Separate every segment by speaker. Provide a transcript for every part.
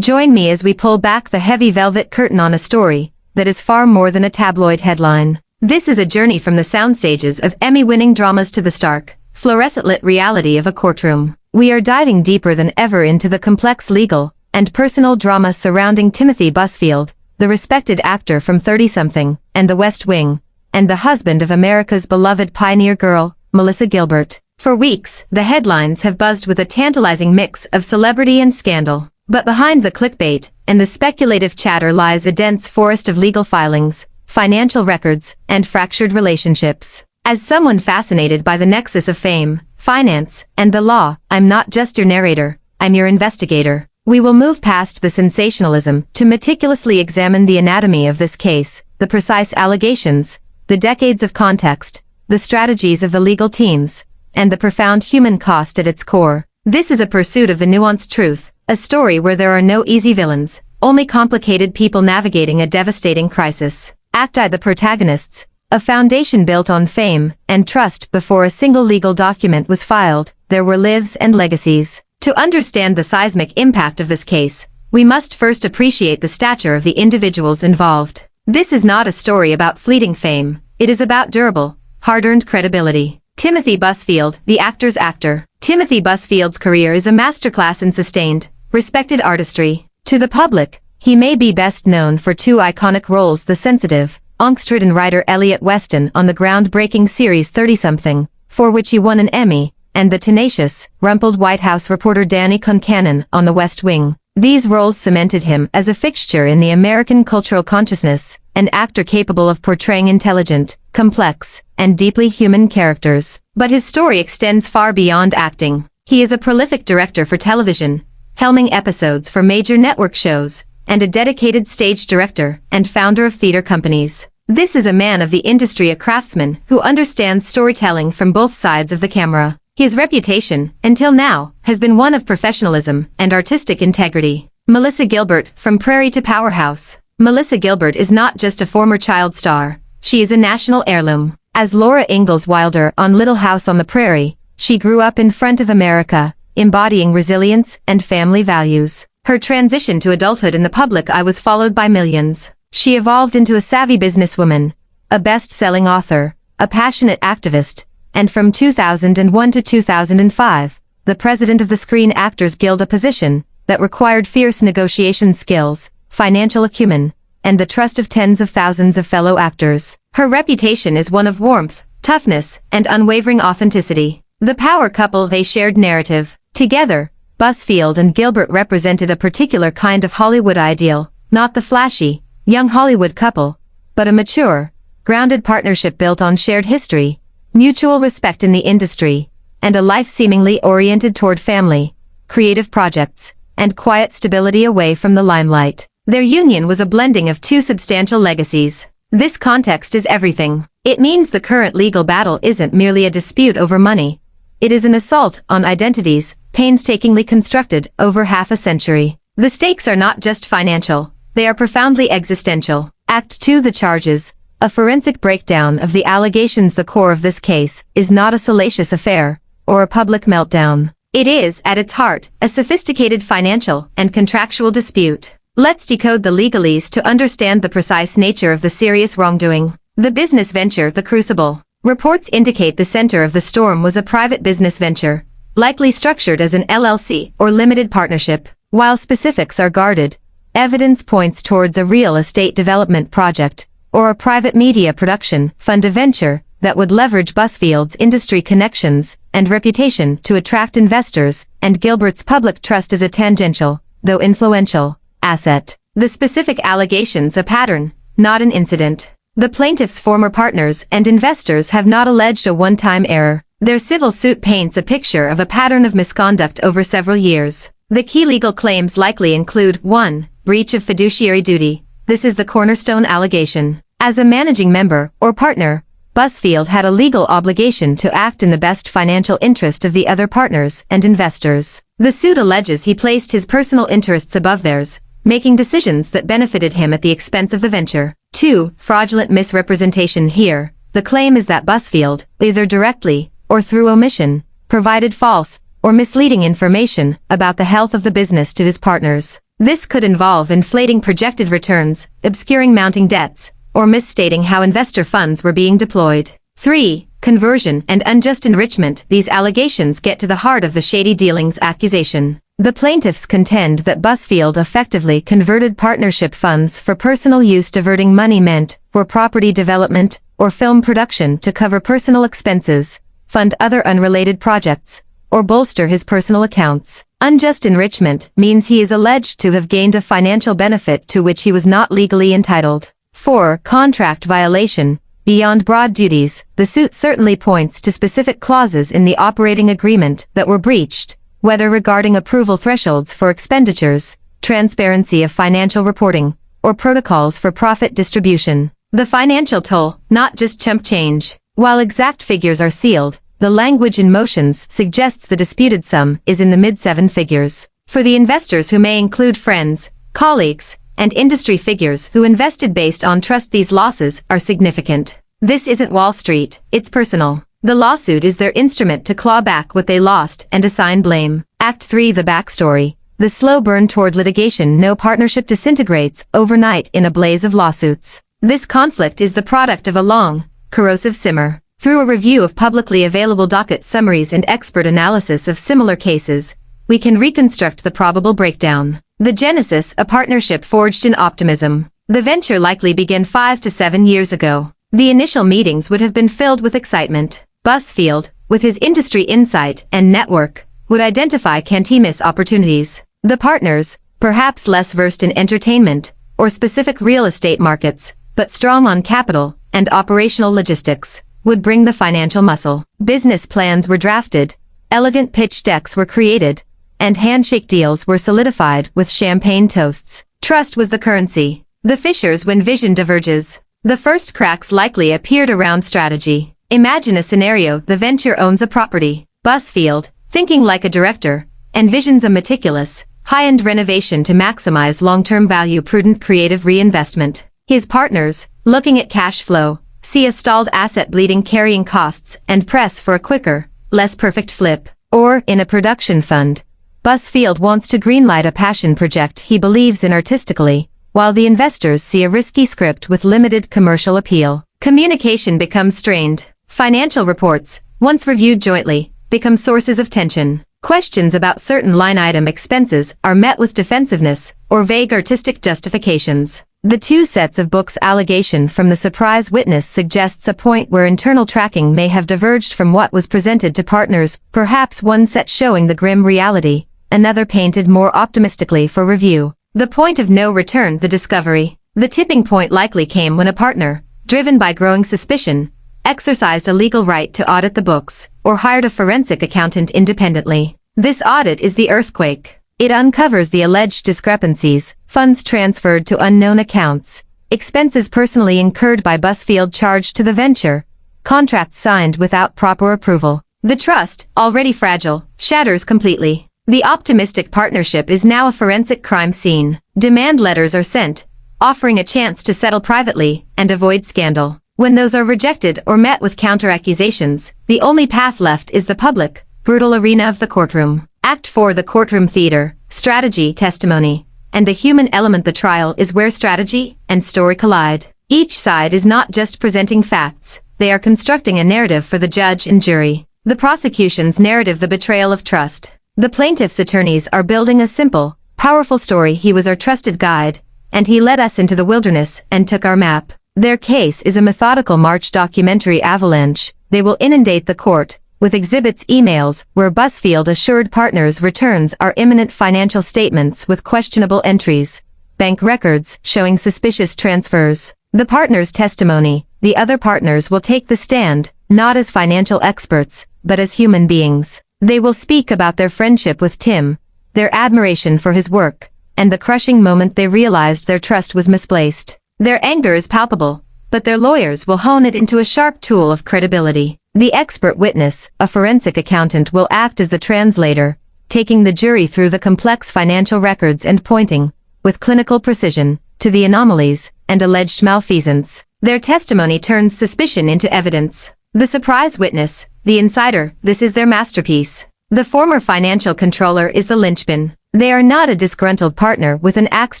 Speaker 1: Join me as we pull back the heavy velvet curtain on a story that is far more than a tabloid headline. This is a journey from the soundstages of Emmy-winning dramas to the stark, fluorescent-lit reality of a courtroom. We are diving deeper than ever into the complex legal and personal drama surrounding Timothy Busfield, the respected actor from 30-something, and The West Wing, and the husband of America's beloved pioneer girl, Melissa Gilbert. For weeks, the headlines have buzzed with a tantalizing mix of celebrity and scandal. But behind the clickbait and the speculative chatter lies a dense forest of legal filings, financial records, and fractured relationships. As someone fascinated by the nexus of fame, finance, and the law, I'm not just your narrator, I'm your investigator. We will move past the sensationalism to meticulously examine the anatomy of this case, the precise allegations, the decades of context, the strategies of the legal teams, and the profound human cost at its core. This is a pursuit of the nuanced truth, a story where there are no easy villains, only complicated people navigating a devastating crisis. Act I, the protagonists, a foundation built on fame and trust before a single legal document was filed. There were lives and legacies. To understand the seismic impact of this case, we must first appreciate the stature of the individuals involved. This is not a story about fleeting fame, it is about durable, hard-earned credibility. Timothy Busfield, the actor's actor. Timothy Busfield's career is a masterclass in sustained, respected artistry. To the public, he may be best known for two iconic roles: the sensitive, angst-ridden writer Elliot Weston on the groundbreaking series 30-something, for which he won an Emmy, and the tenacious, rumpled White House reporter Danny Concannon on The West Wing. These roles cemented him as a fixture in the American cultural consciousness, an actor capable of portraying intelligent, complex, and deeply human characters. But his story extends far beyond acting. He is a prolific director for television, helming episodes for major network shows, and a dedicated stage director and founder of theater companies. This is a man of the industry, a craftsman who understands storytelling from both sides of the camera. His reputation, until now, has been one of professionalism and artistic integrity. Melissa Gilbert, from Prairie to Powerhouse. Melissa Gilbert is not just a former child star, she is a national heirloom. As Laura Ingalls Wilder on Little House on the Prairie, she grew up in front of America, embodying resilience and family values. Her transition to adulthood in the public eye was followed by millions. She evolved into a savvy businesswoman, a best-selling author, a passionate activist, and from 2001 to 2005, the president of the Screen Actors Guild, a position that required fierce negotiation skills, financial acumen, and the trust of tens of thousands of fellow actors. Her reputation is one of warmth, toughness, and unwavering authenticity. The power couple, they shared narrative. Together, Busfield and Gilbert represented a particular kind of Hollywood ideal, not the flashy, young Hollywood couple, but a mature, grounded partnership built on shared history, mutual respect in the industry, and a life seemingly oriented toward family, creative projects, and quiet stability away from the limelight. Their union was a blending of two substantial legacies. This context is everything. It means the current legal battle isn't merely a dispute over money. It is an assault on identities, painstakingly constructed over half a century. The stakes are not just financial, they are profoundly existential. Act 2, the charges, a forensic breakdown of the allegations. The core of this case is not a salacious affair, or a public meltdown. It is, at its heart, a sophisticated financial and contractual dispute. Let's decode the legalese to understand the precise nature of the serious wrongdoing. The business venture, the Crucible. Reports indicate the center of the storm was a private business venture, likely structured as an LLC or limited partnership. While specifics are guarded, evidence points towards a real estate development project, or a private media production fund, a venture that would leverage Busfield's industry connections and reputation to attract investors, and Gilbert's public trust as a tangential, though influential, asset. The specific allegations a pattern, not an incident. The plaintiff's former partners and investors have not alleged a one-time error. Their civil suit paints a picture of a pattern of misconduct over several years. The key legal claims likely include 1. Breach of fiduciary duty. This is the cornerstone allegation. As a managing member or partner, Busfield had a legal obligation to act in the best financial interest of the other partners and investors. The suit alleges he placed his personal interests above theirs, making decisions that benefited him at the expense of the venture. 2. Fraudulent misrepresentation. Here, the claim is that Busfield, either directly or through omission, provided false or misleading information about the health of the business to his partners. This could involve inflating projected returns, obscuring mounting debts, or misstating how investor funds were being deployed. 3. Conversion and unjust enrichment. These allegations get to the heart of the shady dealings accusation. The plaintiffs contend that Busfield effectively converted partnership funds for personal use, diverting money meant for property development or film production to cover personal expenses, fund other unrelated projects, or bolster his personal accounts. Unjust enrichment means he is alleged to have gained a financial benefit to which he was not legally entitled. 4. Contract violation. Beyond broad duties, the suit certainly points to specific clauses in the operating agreement that were breached, whether regarding approval thresholds for expenditures, transparency of financial reporting, or protocols for profit distribution. The financial toll, not just chump change. While exact figures are sealed, the language in motions suggests the disputed sum is in the mid-seven figures. For the investors, who may include friends, colleagues, and industry figures who invested based on trust, these losses are significant. This isn't Wall Street, it's personal. The lawsuit is their instrument to claw back what they lost and assign blame. Act 3. The backstory. The slow burn toward litigation. No partnership disintegrates overnight in a blaze of lawsuits. This conflict is the product of a long, corrosive simmer. Through a review of publicly available docket summaries and expert analysis of similar cases, we can reconstruct the probable breakdown. The genesis: a partnership forged in optimism. The venture likely began 5 to 7 years ago. The initial meetings would have been filled with excitement. Busfield, with his industry insight and network, would identify can't-miss opportunities. The partners, perhaps less versed in entertainment or specific real estate markets, but strong on capital and operational logistics, would bring the financial muscle. Business plans were drafted, elegant pitch decks were created, and handshake deals were solidified with champagne toasts. Trust was the currency. The fissures when vision diverges. The first cracks likely appeared around strategy. Imagine a scenario: the venture owns a property. Busfield, thinking like a director, envisions a meticulous, high-end renovation to maximize long-term value, prudent creative reinvestment. His partners, looking at cash flow, see a stalled asset, bleeding carrying costs, and press for a quicker, less perfect flip. Or, in a production fund, Busfield wants to greenlight a passion project he believes in artistically, while the investors see a risky script with limited commercial appeal. Communication becomes strained. Financial reports, once reviewed jointly, become sources of tension. Questions about certain line-item expenses are met with defensiveness or vague artistic justifications. The 2 sets of books allegation from the surprise witness suggests a point where internal tracking may have diverged from what was presented to partners, perhaps one set showing the grim reality, another painted more optimistically for review. The point of no return, the discovery. The tipping point likely came when a partner, driven by growing suspicion, exercised a legal right to audit the books, or hired a forensic accountant independently. This audit is the earthquake. It uncovers the alleged discrepancies: funds transferred to unknown accounts, expenses personally incurred by Busfield charged to the venture, contracts signed without proper approval. The trust, already fragile, shatters completely. The optimistic partnership is now a forensic crime scene. Demand letters are sent, offering a chance to settle privately and avoid scandal. When those are rejected or met with counter-accusations, the only path left is the public, brutal arena of the courtroom. Act 4. The courtroom theater, strategy, testimony, and the human element. The trial is where strategy and story collide. Each side is not just presenting facts, they are constructing a narrative for the judge and jury. The prosecution's narrative: the betrayal of trust. The plaintiff's attorneys are building a simple, powerful story: he was our trusted guide, and he led us into the wilderness and took our map. Their case is a methodical March documentary avalanche. They will inundate the court with exhibits, emails where Busfield assured partners returns are imminent, financial statements with questionable entries, bank records showing suspicious transfers. The partners' testimony: the other partners will take the stand, not as financial experts, but as human beings. They will speak about their friendship with Tim, their admiration for his work, and the crushing moment they realized their trust was misplaced. Their anger is palpable, but their lawyers will hone it into a sharp tool of credibility. The expert witness, a forensic accountant, will act as the translator, taking the jury through the complex financial records and pointing, with clinical precision, to the anomalies and alleged malfeasance. Their testimony turns suspicion into evidence. The surprise witness, the insider: this is their masterpiece. The former financial controller is the linchpin. They are not a disgruntled partner with an axe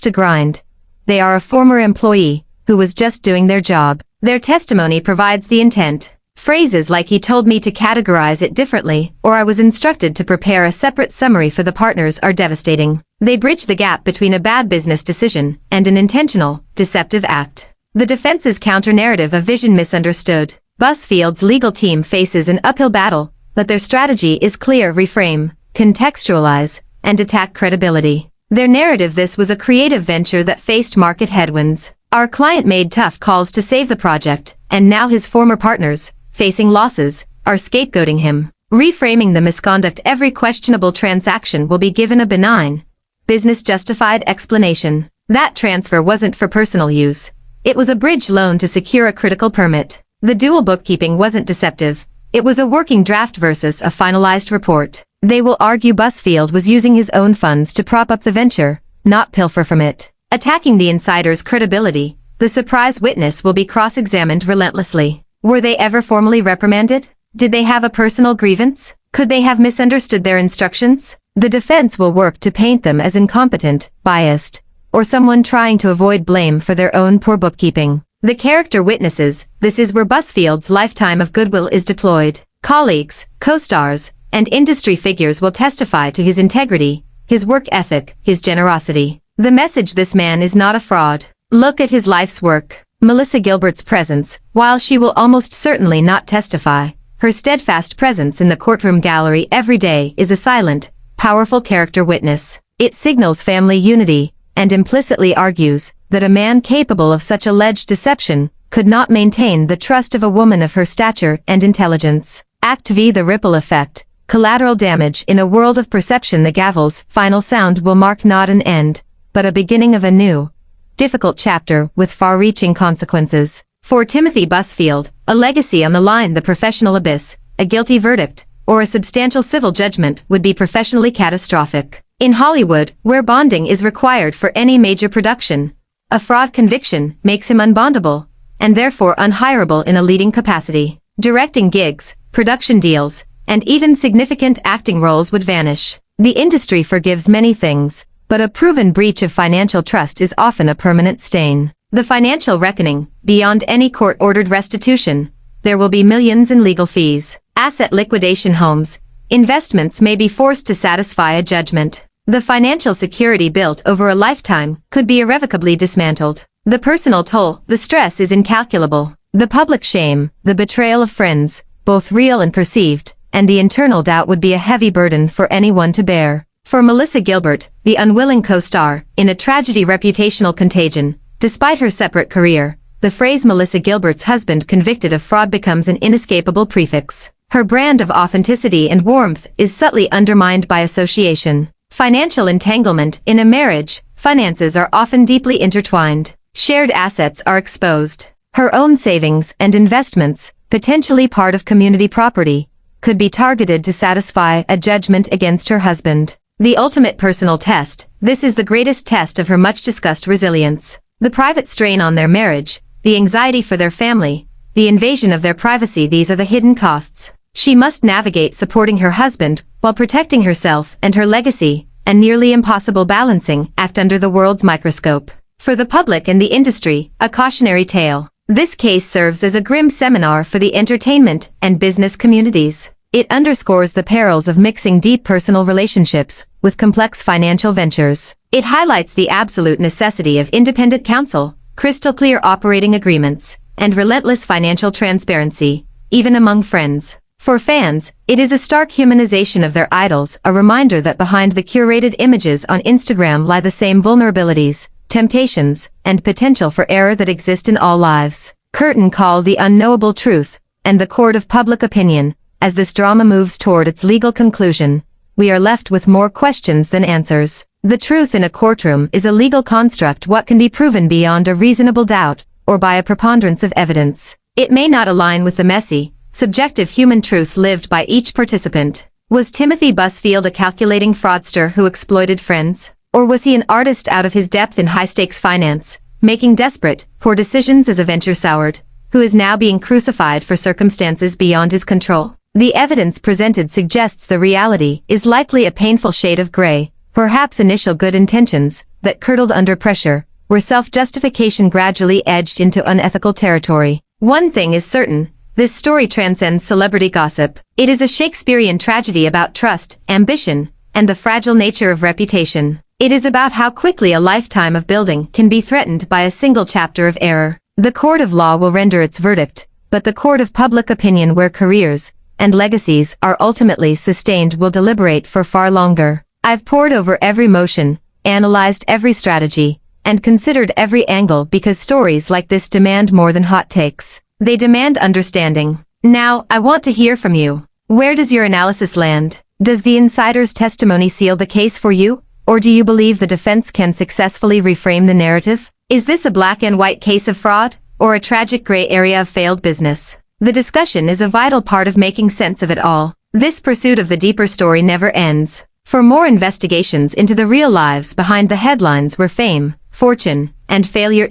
Speaker 1: to grind. They are a former employee who was just doing their job. Their testimony provides the intent. Phrases like "he told me to categorize it differently" or "I was instructed to prepare a separate summary for the partners" are devastating. They bridge the gap between a bad business decision and an intentional, deceptive act. The defense's counter-narrative of vision misunderstood. Busfield's legal team faces an uphill battle, but their strategy is clear: reframe, contextualize, and attack credibility. Their narrative: this was a creative venture that faced market headwinds. Our client made tough calls to save the project, and now his former partners, facing losses, are scapegoating him. Reframing the misconduct: every questionable transaction will be given a benign, business-justified explanation. That transfer wasn't for personal use. It was a bridge loan to secure a critical permit. The dual bookkeeping wasn't deceptive. It was a working draft versus a finalized report. They will argue Busfield was using his own funds to prop up the venture, not pilfer from it. Attacking the insider's credibility, the surprise witness will be cross-examined relentlessly. Were they ever formally reprimanded? Did they have a personal grievance? Could they have misunderstood their instructions? The defense will work to paint them as incompetent, biased, or someone trying to avoid blame for their own poor bookkeeping. The character witnesses: this is where Busfield's lifetime of goodwill is deployed. Colleagues, co-stars, and industry figures will testify to his integrity, his work ethic, his generosity. The message: this man is not a fraud. Look at his life's work. Melissa Gilbert's presence, while she will almost certainly not testify, her steadfast presence in the courtroom gallery every day is a silent, powerful character witness. It signals family unity, and implicitly argues that a man capable of such alleged deception could not maintain the trust of a woman of her stature and intelligence. Act V: the ripple effect. Collateral damage. In a world of perception, the gavel's final sound will mark not an end, but a beginning of a new, difficult chapter with far-reaching consequences. For Timothy Busfield, a legacy on the line: the professional abyss, a guilty verdict, or a substantial civil judgment would be professionally catastrophic. In Hollywood, where bonding is required for any major production, a fraud conviction makes him unbondable, and therefore unhireable in a leading capacity. Directing gigs, production deals, and even significant acting roles would vanish. The industry forgives many things, but a proven breach of financial trust is often a permanent stain. The financial reckoning: beyond any court-ordered restitution, there will be millions in legal fees. Asset liquidation: homes, investments may be forced to satisfy a judgment. The financial security built over a lifetime could be irrevocably dismantled. The personal toll: the stress is incalculable. The public shame, the betrayal of friends, both real and perceived, and the internal doubt would be a heavy burden for anyone to bear. For Melissa Gilbert, the unwilling co-star, in a tragedy: reputational contagion. Despite her separate career, the phrase "Melissa Gilbert's husband convicted of fraud" becomes an inescapable prefix. Her brand of authenticity and warmth is subtly undermined by association. Financial entanglement: in a marriage, finances are often deeply intertwined. Shared assets are exposed. Her own savings and investments, potentially part of community property, could be targeted to satisfy a judgment against her husband. The ultimate personal test: this is the greatest test of her much-discussed resilience. The private strain on their marriage, the anxiety for their family, the invasion of their privacy: these are the hidden costs. She must navigate supporting her husband while protecting herself and her legacy, a nearly impossible balancing act under the world's microscope. For the public and the industry, a cautionary tale. This case serves as a grim seminar for the entertainment and business communities. It underscores the perils of mixing deep personal relationships with complex financial ventures. It highlights the absolute necessity of independent counsel, crystal-clear operating agreements, and relentless financial transparency, even among friends. For fans, it is a stark humanization of their idols, a reminder that behind the curated images on Instagram lie the same vulnerabilities, temptations, and potential for error that exist in all lives. Curtain call: the unknowable truth, and the court of public opinion. As this drama moves toward its legal conclusion, we are left with more questions than answers. The truth in a courtroom is a legal construct: what can be proven beyond a reasonable doubt, or by a preponderance of evidence. It may not align with the messy, subjective human truth lived by each participant. Was Timothy Busfield a calculating fraudster who exploited friends? Or was he an artist out of his depth in high-stakes finance, making desperate, poor decisions as a venture soured, who is now being crucified for circumstances beyond his control? The evidence presented suggests the reality is likely a painful shade of gray, Perhaps initial good intentions, that curdled under pressure, where self-justification gradually edged into unethical territory. One thing is certain, this story transcends celebrity gossip. It is a Shakespearean tragedy about trust, ambition, and the fragile nature of reputation. It is about how quickly a lifetime of building can be threatened by a single chapter of error. The court of law will render its verdict, but the court of public opinion, where careers and legacies are ultimately sustained, will deliberate for far longer. I've pored over every motion, analyzed every strategy, and considered every angle because stories like this demand more than hot takes. They demand understanding. Now, I want to hear from you. Where does your analysis land? Does the insider's testimony seal the case for you? Or do you believe the defense can successfully reframe the narrative? Is this a black and white case of fraud, or a tragic gray area of failed business? The discussion is a vital part of making sense of it all. This pursuit of the deeper story never ends. For more investigations into the real lives behind the headlines where fame, fortune, and failure